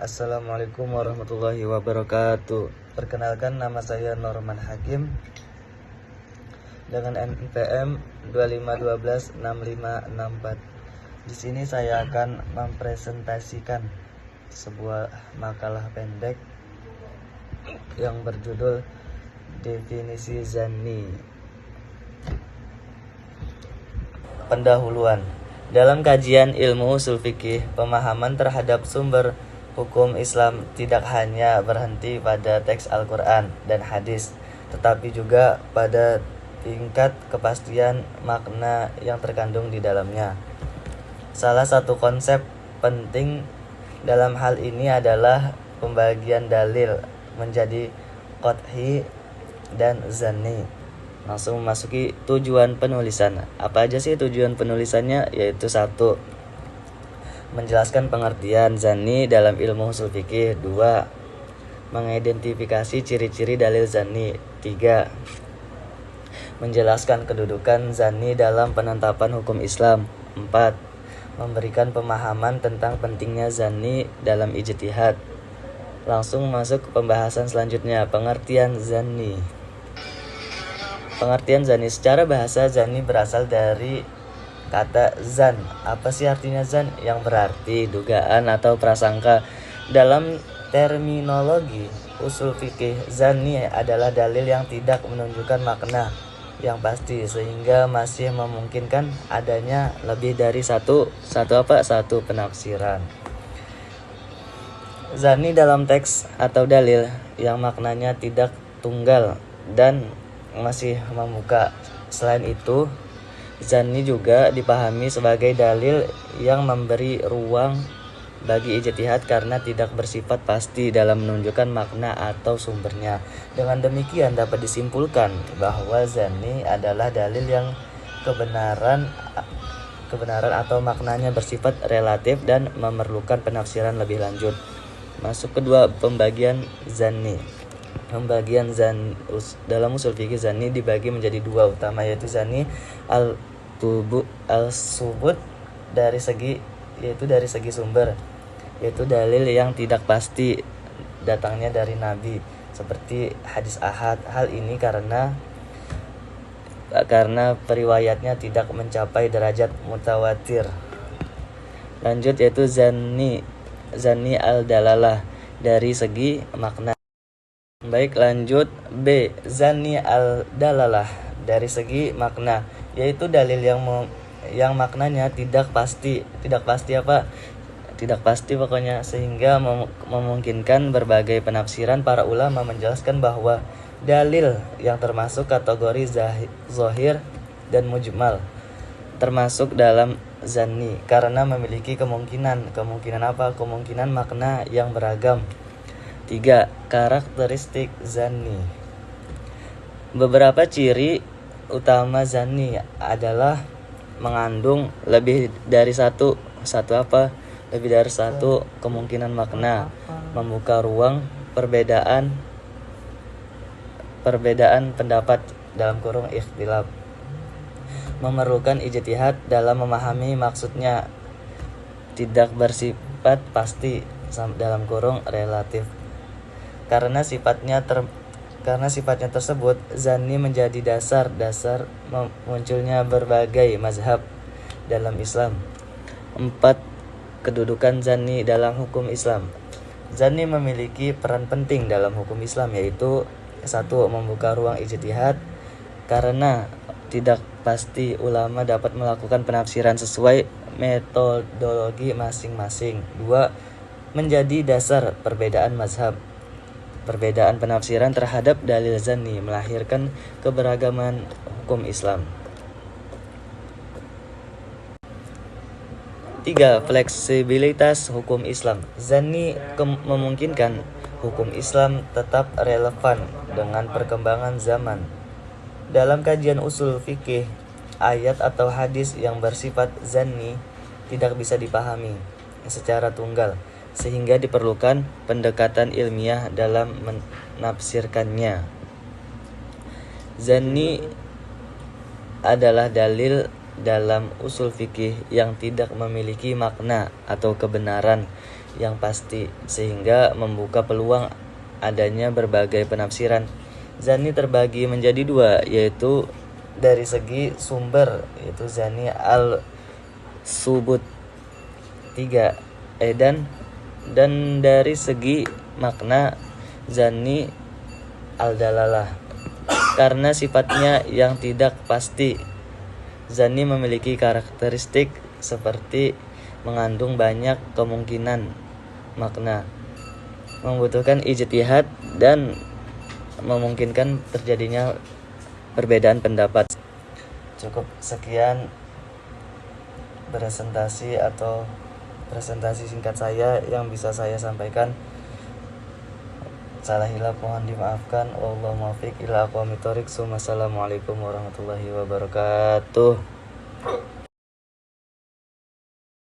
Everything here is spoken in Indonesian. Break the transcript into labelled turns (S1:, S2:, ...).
S1: Assalamualaikum warahmatullahi wabarakatuh. Perkenalkan, nama saya Norman Hakim dengan NPM 25126564. Di sini saya akan mempresentasikan sebuah makalah pendek yang berjudul Definisi Zanni. Pendahuluan. Dalam kajian ilmu usul fikih, pemahaman terhadap sumber hukum Islam tidak hanya berhenti pada teks Al-Quran dan hadis, tetapi juga pada tingkat kepastian makna yang terkandung di dalamnya. Salah satu konsep penting dalam hal ini adalah pembagian dalil menjadi qat'i dan zanni. Langsung memasuki tujuan penulisan. Apa aja sih tujuan penulisannya? Yaitu 1. Menjelaskan pengertian zanni dalam ilmu usul fikih. 2. Mengidentifikasi ciri-ciri dalil zanni. 3. Menjelaskan kedudukan zanni dalam penetapan hukum Islam. 4. Memberikan pemahaman tentang pentingnya zanni dalam ijtihad. Langsung masuk ke pembahasan selanjutnya, pengertian zanni. Pengertian zanni secara bahasa, zanni berasal dari kata zan. Apa sih artinya zan? Yang berarti dugaan atau prasangka. Dalam terminologi usul fikih, zanni adalah dalil yang tidak menunjukkan makna yang pasti sehingga masih memungkinkan adanya lebih dari satu penafsiran. Zanni dalam teks atau dalil yang maknanya tidak tunggal dan masih membuka. Selain itu, zanni juga dipahami sebagai dalil yang memberi ruang bagi ijtihad karena tidak bersifat pasti dalam menunjukkan makna atau sumbernya. Dengan demikian dapat disimpulkan bahwa zanni adalah dalil yang kebenaran atau maknanya bersifat relatif dan memerlukan penafsiran lebih lanjut. Masuk kedua, pembagian zanni. Pembagian dalam usul fikih, zanni dibagi menjadi 2 utama, yaitu zanni al-subut dari segi sumber, yaitu dalil yang tidak pasti datangnya dari Nabi seperti hadis ahad. Hal ini karena periwayatnya tidak mencapai derajat mutawatir. Lanjut, yaitu zanni al-dalalah dari segi makna. Baik, lanjut B, zanni al-dalalah dari segi makna, yaitu dalil yang maknanya tidak pasti pokoknya, sehingga memungkinkan berbagai penafsiran. Para ulama menjelaskan bahwa dalil yang termasuk kategori zahir dan mujmal termasuk dalam zanni karena memiliki kemungkinan makna yang beragam. 3. Karakteristik zanni. Beberapa ciri utama zanni adalah mengandung lebih dari satu kemungkinan makna, membuka ruang perbedaan pendapat dalam kurung ikhtilaf, memerlukan ijtihad dalam memahami maksudnya, tidak bersifat pasti dalam kurung relatif. Karena sifatnya tersebut, zanni menjadi dasar munculnya berbagai mazhab dalam Islam. 4. Kedudukan zanni dalam hukum Islam. Zanni memiliki peran penting dalam hukum Islam, yaitu 1. Membuka ruang ijtihad karena tidak pasti ulama dapat melakukan penafsiran sesuai metodologi masing-masing. 2. Menjadi dasar perbedaan mazhab. Perbedaan penafsiran terhadap dalil zanni melahirkan keberagaman hukum Islam. 3. Fleksibilitas hukum Islam. Zanni memungkinkan hukum Islam tetap relevan dengan perkembangan zaman. Dalam kajian usul fikih, ayat atau hadis yang bersifat zanni tidak bisa dipahami secara tunggal, sehingga diperlukan pendekatan ilmiah dalam menafsirkannya. Zanni adalah dalil dalam usul fikih yang tidak memiliki makna atau kebenaran yang pasti, sehingga membuka peluang adanya berbagai penafsiran. Zani terbagi menjadi dua, yaitu dari segi sumber, yaitu zani al-subut 3, dan dari segi makna zani al-dalalah, karena sifatnya yang tidak pasti. Zani memiliki karakteristik seperti mengandung banyak kemungkinan makna, membutuhkan ijtihad, dan memungkinkan terjadinya perbedaan pendapat. Cukup sekian presentasi singkat saya yang bisa saya sampaikan. Salah hilaf mohon dimaafkan. Wallahu muwaffiq ila aqwamit thoriq. Assalamualaikum warahmatullahi wabarakatuh.